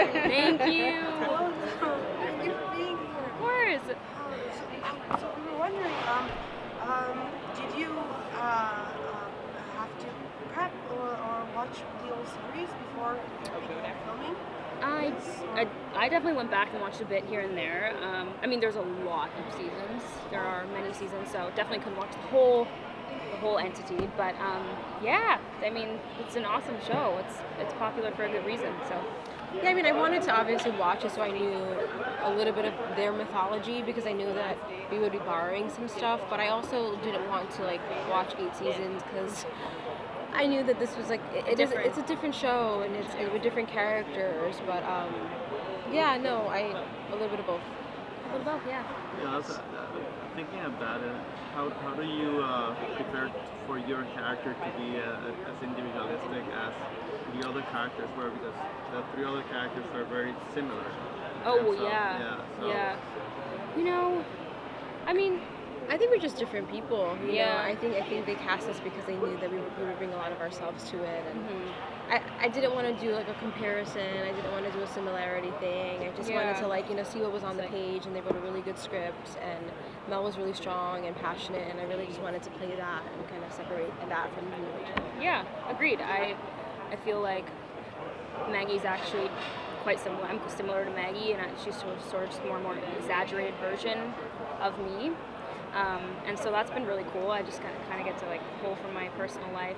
Thank you. Thank you for being here. Of course. So we were wondering, did you have to prep or watch the old series before beginning filming? I definitely went back and watched a bit here and there. I mean, there's a lot of seasons. There are many seasons, so definitely couldn't watch the whole entity. But yeah, I mean, it's an awesome show. It's popular for a good reason. So. Yeah, I mean, I wanted to obviously watch it so I knew a little bit of their mythology because I knew that we would be borrowing some stuff, but I also didn't want to like watch 8 seasons because I knew that this was like it's a different show and it's with different characters, but yeah, no, a little bit of both. A little both, yeah. Yeah, I was thinking about it. How do you prepare for your character to be as individualistic as the other characters were? Because the 3 other characters are very similar. Oh, well, yeah. So. Yeah. You know, I mean, I think we're just different people. You Yeah. know? I think they cast us because they knew that we would bring a lot of ourselves to it, and I didn't want to do like a comparison. I didn't want to do a similarity thing. I just wanted to like see what was on the page, and they wrote a really good script, and Mel was really strong and passionate, and I really just wanted to play that and kind of separate that from the original. Yeah, agreed. I feel like Maggie's actually quite similar. I'm similar to Maggie, and she's sort of just more and more exaggerated version of me. And so that's been really cool. I just kind of get to like pull from my personal life.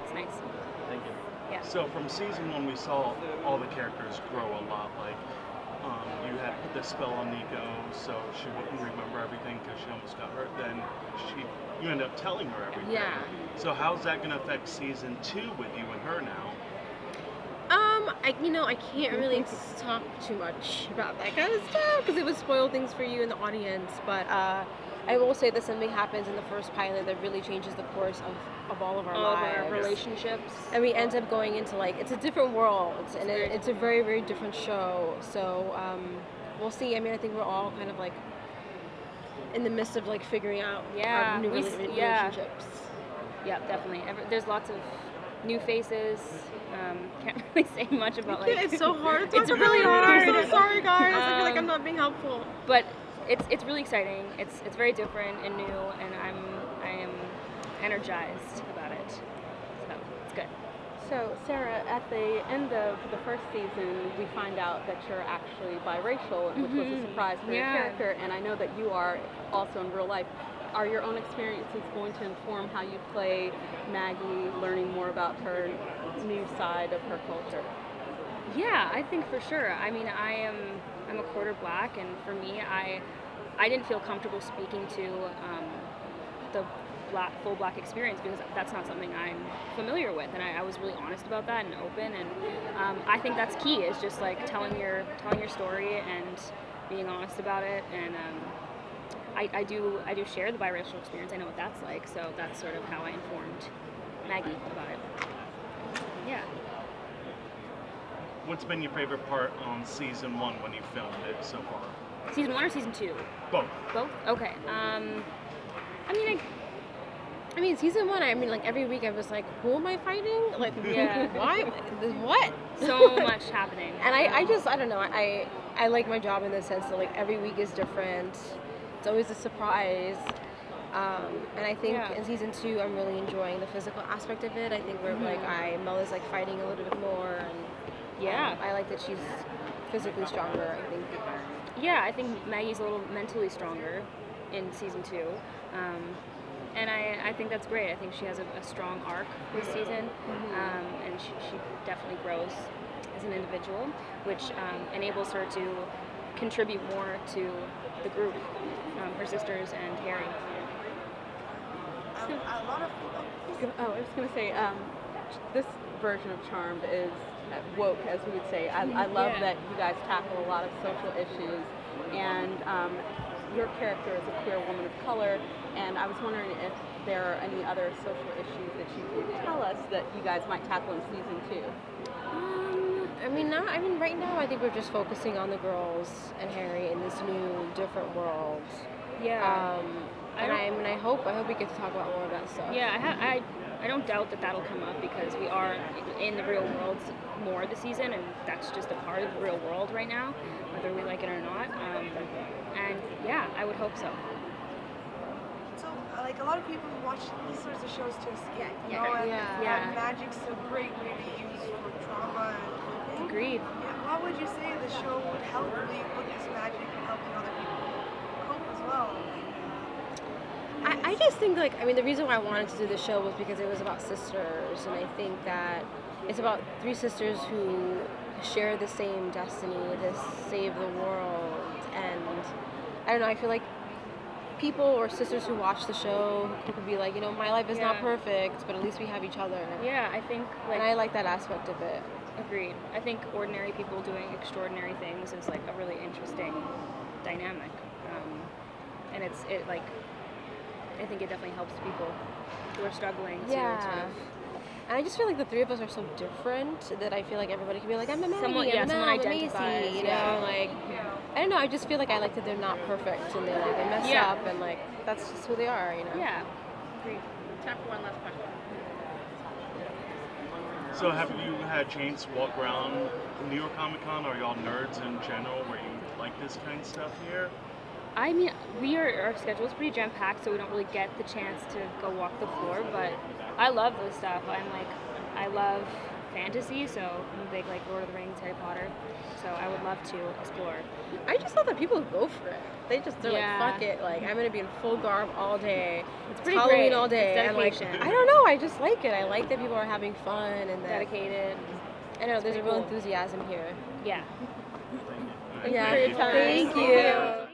It's nice. Thank you. Yeah. So from season 1, we saw all the characters grow a lot. Like you had put the spell on Nico, so she wouldn't remember everything because she almost got hurt. Then you end up telling her everything. Yeah. So how's that going to affect season 2 with you and her now? I can't really talk too much about that kind of stuff because it would spoil things for you in the audience. But I will say that something happens in the first pilot that really changes the course of all of our lives. Our relationships. And we end up going into like, it's a different world, and it's a very, very different show. So we'll see. I mean, I think we're all kind of like in the midst of like figuring out our new relationships. Yeah, definitely. There's lots of new faces. Can't really say much about like. It's so hard. To it's really hard. I'm so sorry, guys. I feel like I'm not being helpful. But it's really exciting. It's very different and new, and I am energized about it. So it's good. So Sarah, at the end of the first season, we find out that you're actually biracial, which was a surprise for your character. And I know that you are also in real life. Are your own experiences going to inform how you play Maggie, learning more about her new side of her culture? Yeah, I think for sure. I mean, I'm a quarter black, and for me, I didn't feel comfortable speaking to the full black experience because that's not something I'm familiar with, and I was really honest about that and open, and I think that's key, is just like telling your story and being honest about it, and I do share the biracial experience. I know what that's like, so that's sort of how I informed Maggie about it. Yeah. What's been your favorite part on season 1 when you filmed it so far? Season 1 or season 2? Both. Both? Okay. I mean, season 1, I mean, like, every week I was like, who am I fighting? Like, Yeah. why? What? So much happening. And I don't know, I like my job in the sense that, like, every week is different. It's always a surprise. And I think in season 2, I'm really enjoying the physical aspect of it. I think where, like, Mel is, like, fighting a little bit more. And I like that she's physically stronger, I think. Yeah, I think Maggie's a little mentally stronger in season 2. And I think that's great. I think she has a strong arc this season, and she definitely grows as an individual, which enables her to contribute more to the group, her sisters and Harry. A lot of people. I was going to say, this version of Charmed is woke, as we would say. I love that you guys tackle a lot of social issues, and your character is a queer woman of color, and I was wondering if there are any other social issues that you could tell us that you guys might tackle in season 2. Right now I think we're just focusing on the girls and Harry in this new, different world. Yeah. And I hope we get to talk about more of that stuff. Yeah, I don't doubt that that'll come up because we are in the real world more this season, and that's just a part of the real world right now, whether we like it or not. And yeah, I would hope so. So, like a lot of people watch these sorts of shows to escape, you know, and Yeah. magic's a great way to use for trauma and coping. Agreed. Yeah, what would you say the show would help you with this magic and helping other people cope as well? I just think, like, I mean, the reason why I wanted to do the show was because it was about sisters, and I think that it's about 3 sisters who share the same destiny to save the world. And I don't know, I feel like people or sisters who watch the show could be like, you know, my life is not perfect, but at least we have each other. Yeah, I think And I like that aspect of it. agreed. I think ordinary people doing extraordinary things is like a really interesting dynamic, and I think it definitely helps people who are struggling to Yeah. sort of And I just feel like the 3 of us are so different that I feel like everybody can be like, I'm a Melonie, Someone- I'm yeah, a someone Mel, I'm identifies, Macy, you know, yeah. like, I don't know, I just feel like I like that they're not perfect and they mess Yeah. up and like, that's just who they are, you know? yeah. Agreed. Time for one last question. So have you had a chance to walk around New York Comic Con? Are y'all nerds in general where you like this kind of stuff here? I mean, our schedule is pretty jam packed, so we don't really get the chance to go walk the floor. But I love this stuff. I love fantasy, so I'm a big like Lord of the Rings, Harry Potter. So I would love to explore. I just thought that people go for it. They're Yeah. like, fuck it, like, I'm gonna be in full garb all day. It's pretty Halloween great. all day. It's And like, dedication. I don't know, I just like it. I like that people are having fun and that, Dedicated. I don't know, there's a real pretty cool. enthusiasm here. Yeah. Thank you. Yeah. for your time. Thank you.